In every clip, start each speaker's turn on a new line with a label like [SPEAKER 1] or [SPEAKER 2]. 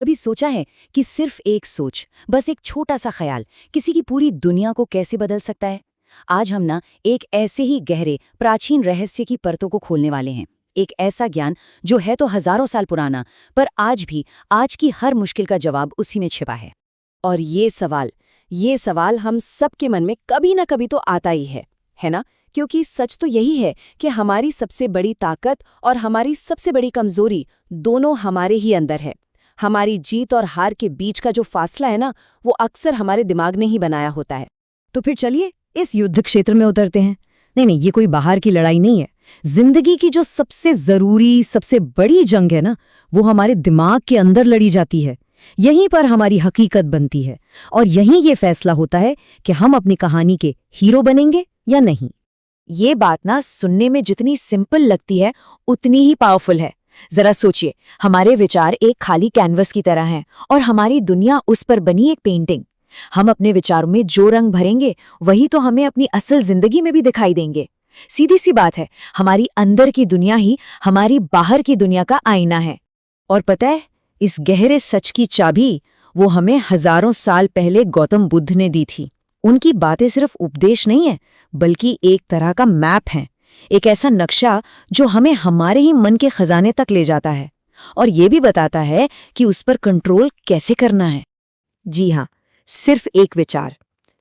[SPEAKER 1] कभी सोचा है कि सिर्फ एक सोच, बस एक छोटा सा ख्याल किसी की पूरी दुनिया को कैसे बदल सकता है? आज हम ना एक ऐसे ही गहरे प्राचीन रहस्य की परतों को खोलने वाले हैं। एक ऐसा ज्ञान जो है तो हजारों साल पुराना, पर आज भी आज की हर मुश्किल का जवाब उसी में छिपा है।
[SPEAKER 2] और ये सवाल हम सबके मन में कभी ना कभी तो आता ही है ना? क्योंकि सच तो यही है कि हमारी सबसे बड़ी ताकत और हमारी सबसे बड़ी कमजोरी दोनों हमारे ही अंदर है। हमारी जीत और हार के बीच का जो फासला है ना, वो अक्सर हमारे दिमाग ने ही बनाया होता है।
[SPEAKER 1] तो फिर चलिए इस युद्ध क्षेत्र में उतरते हैं। नहीं, ये कोई बाहर की लड़ाई नहीं है। जिंदगी की जो सबसे जरूरी, सबसे बड़ी जंग है ना, वो हमारे दिमाग के अंदर लड़ी जाती है। यहीं पर हमारी हकीकत बनती है और यहीं ये फैसला होता है कि हम अपनी कहानी के हीरो बनेंगे या नहीं।
[SPEAKER 2] ये बात ना सुनने में जितनी सिंपल लगती है उतनी ही पावरफुल है। जरा सोचिए, हमारे विचार एक खाली कैनवस की तरह हैं और हमारी दुनिया उस पर बनी एक पेंटिंग। हम अपने विचारों में जो रंग भरेंगे वही तो हमें अपनी असल जिंदगी में भी दिखाई देंगे। सीधी सी बात है, हमारी अंदर की दुनिया ही हमारी बाहर की दुनिया का आईना है।
[SPEAKER 1] और पता है, इस गहरे सच की चाबी वो हमें हजारों साल पहले गौतम बुद्ध ने दी थी। उनकी बातें सिर्फ उपदेश नहीं है, बल्कि एक तरह का मैप है, एक ऐसा नक्शा जो हमें हमारे ही मन के खजाने तक ले जाता है और ये भी बताता है कि उस पर कंट्रोल कैसे करना है।
[SPEAKER 2] जी हाँ, सिर्फ एक विचार।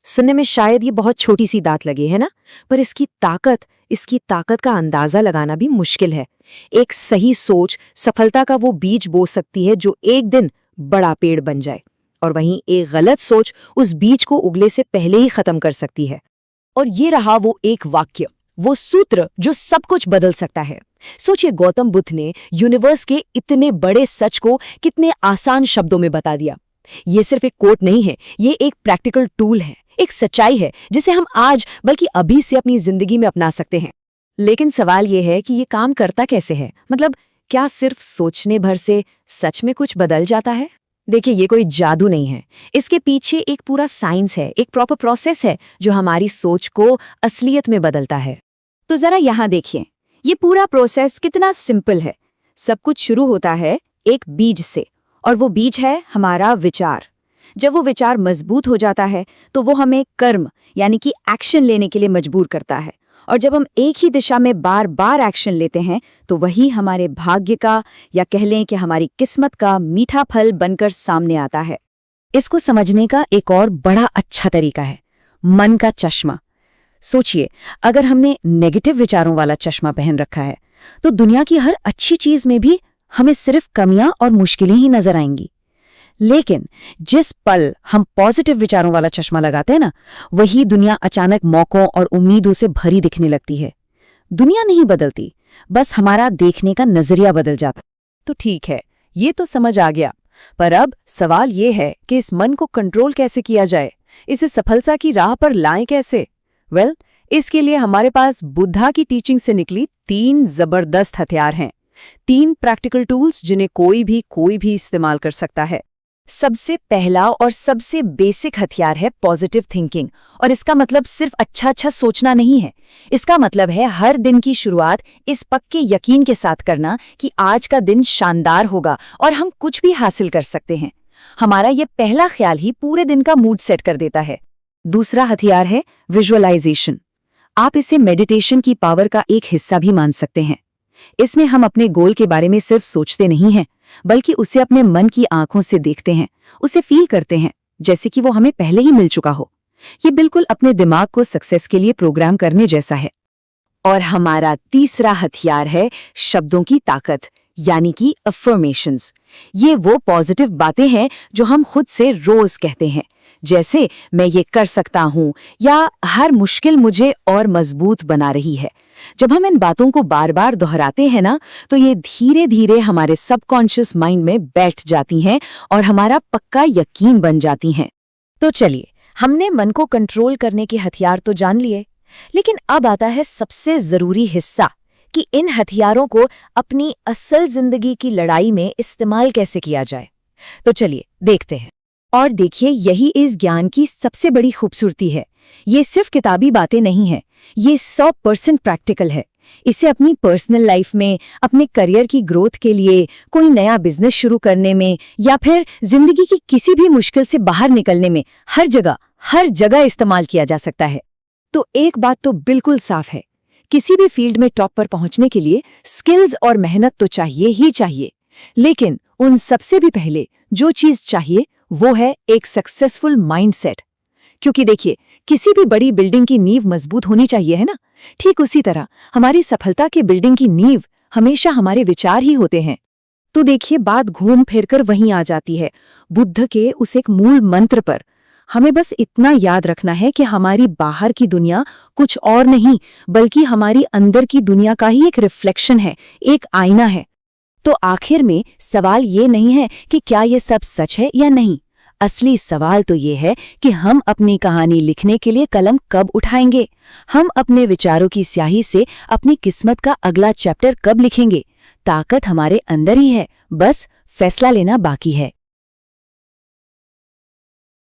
[SPEAKER 2] सुनने में शायद ये बहुत छोटी सी बात लगे, है ना? पर इसकी ताकत का अंदाजा लगाना भी मुश्किल है। एक सही सोच सफलता का वो बीज बो सकती है जो एक दिन बड़ा पेड़ बन जाए, और वहीं एक गलत सोच उस बीज को उगले से पहले ही खत्म कर सकती है।
[SPEAKER 1] और ये रहा वो एक वाक्य, वो सूत्र जो सब कुछ बदल सकता है। सोचिए, गौतम बुद्ध ने यूनिवर्स के इतने बड़े सच को कितने आसान शब्दों में बता दिया। ये सिर्फ एक कोट नहीं है, ये एक प्रैक्टिकल टूल है, एक सच्चाई है जिसे हम आज बल्कि अभी से अपनी जिंदगी में अपना सकते हैं। लेकिन सवाल ये है कि ये काम करता कैसे है? मतलब क्या सिर्फ सोचने भर से सच में कुछ बदल जाता है? देखिए, ये कोई जादू नहीं है। इसके पीछे एक पूरा साइंस है, एक प्रॉपर प्रोसेस है जो हमारी सोच को असलियत में बदलता है। तो जरा यहाँ देखिए, ये पूरा प्रोसेस कितना सिंपल है। सब कुछ शुरू होता है एक बीज से, और वो बीज है हमारा विचार। जब वो विचार मजबूत हो जाता है तो वो हमें कर्म यानी कि एक्शन लेने के लिए मजबूर करता है, और जब हम एक ही दिशा में बार बार एक्शन लेते हैं तो वही हमारे भाग्य का, या कह लें कि हमारी किस्मत का मीठा फल बनकर सामने आता है। इसको समझने का एक और बड़ा अच्छा तरीका है मन का चश्मा। सोचिए, अगर हमने नेगेटिव विचारों वाला चश्मा पहन रखा है तो दुनिया की हर अच्छी चीज में भी हमें सिर्फ कमियां और मुश्किलें ही नजर आएंगी। लेकिन जिस पल हम पॉजिटिव विचारों वाला चश्मा लगाते हैं ना, वही दुनिया अचानक मौकों और उम्मीदों से भरी दिखने लगती है। दुनिया नहीं बदलती, बस हमारा देखने का नजरिया बदल जाता।
[SPEAKER 2] तो ठीक है, ये तो समझ आ गया, पर अब सवाल ये है कि इस मन को कंट्रोल कैसे किया जाए, इसे सफलता की राह पर लाएं कैसे? इसके लिए हमारे पास बुद्धा की टीचिंग से निकली 3 जबरदस्त हथियार हैं, 3 प्रैक्टिकल टूल्स जिन्हें कोई भी इस्तेमाल कर सकता है। सबसे पहला और सबसे बेसिक हथियार है पॉजिटिव थिंकिंग, और इसका मतलब सिर्फ अच्छा सोचना नहीं है। इसका मतलब है हर दिन की शुरुआत इस पक्के यकीन के साथ करना कि आज का दिन शानदार होगा और हम कुछ भी हासिल कर सकते हैं। हमारा यह पहला ख्याल ही पूरे दिन का मूड सेट कर देता है। दूसरा हथियार है विजुअलाइजेशन। आप इसे मेडिटेशन की पावर का एक हिस्सा भी मान सकते हैं। इसमें हम अपने गोल के बारे में सिर्फ सोचते नहीं हैं, बल्कि उसे अपने मन की आंखों से देखते हैं, उसे फील करते हैं जैसे कि वो हमें पहले ही मिल चुका हो। ये बिल्कुल अपने दिमाग को सक्सेस के लिए प्रोग्राम करने जैसा है। और हमारा तीसरा हथियार है शब्दों की ताकत, यानी कि अफर्मेशंस। ये वो पॉजिटिव बातें हैं जो हम खुद से रोज कहते हैं, जैसे मैं ये कर सकता हूं या हर मुश्किल मुझे और मजबूत बना रही है। जब हम इन बातों को बार बार दोहराते हैं ना, तो ये धीरे धीरे हमारे सबकॉन्शियस माइंड में बैठ जाती हैं और हमारा पक्का यकीन बन जाती हैं। तो चलिए, हमने मन को कंट्रोल करने के हथियार तो जान लिए, लेकिन अब आता है सबसे जरूरी हिस्सा कि इन हथियारों को अपनी असल जिंदगी की लड़ाई में इस्तेमाल कैसे किया जाए। तो चलिए देखते हैं। और देखिए, यही इस ज्ञान की सबसे बड़ी खूबसूरती है। ये सिर्फ किताबी बातें नहीं हैं,
[SPEAKER 1] ये 100% प्रैक्टिकल है। इसे अपनी पर्सनल लाइफ में, अपने करियर की ग्रोथ के लिए, कोई नया बिजनेस शुरू करने में या फिर जिंदगी की किसी भी मुश्किल से बाहर निकलने में हर जगह इस्तेमाल किया जा सकता है। तो एक बात तो बिल्कुल साफ है, किसी भी फील्ड में टॉप पर पहुंचने के लिए स्किल्स और मेहनत तो चाहिए ही चाहिए, लेकिन उन सबसे भी पहले जो चीज चाहिए वो है एक सक्सेसफुल माइंडसेट। क्योंकि देखिए, किसी भी बड़ी बिल्डिंग की नींव मजबूत होनी चाहिए, है ना? ठीक उसी तरह हमारी सफलता की बिल्डिंग की नींव हमेशा हमारे विचार ही होते हैं। तो देखिए, बात घूम फिरकर वहीं आ जाती है, बुद्ध के उस एक मूल मंत्र पर। हमें बस इतना याद रखना है कि हमारी बाहर की दुनिया कुछ और नहीं, बल्कि हमारी अंदर की दुनिया का ही एक रिफ्लेक्शन है, एक आईना है। तो आखिर में सवाल ये नहीं है कि क्या ये सब सच है या नहीं। असली सवाल तो ये है कि हम अपनी कहानी लिखने के लिए कलम कब उठाएंगे, हम अपने विचारों की स्याही से अपनी किस्मत का अगला चैप्टर कब लिखेंगे। ताकत हमारे अंदर ही है, बस फैसला लेना बाकी है।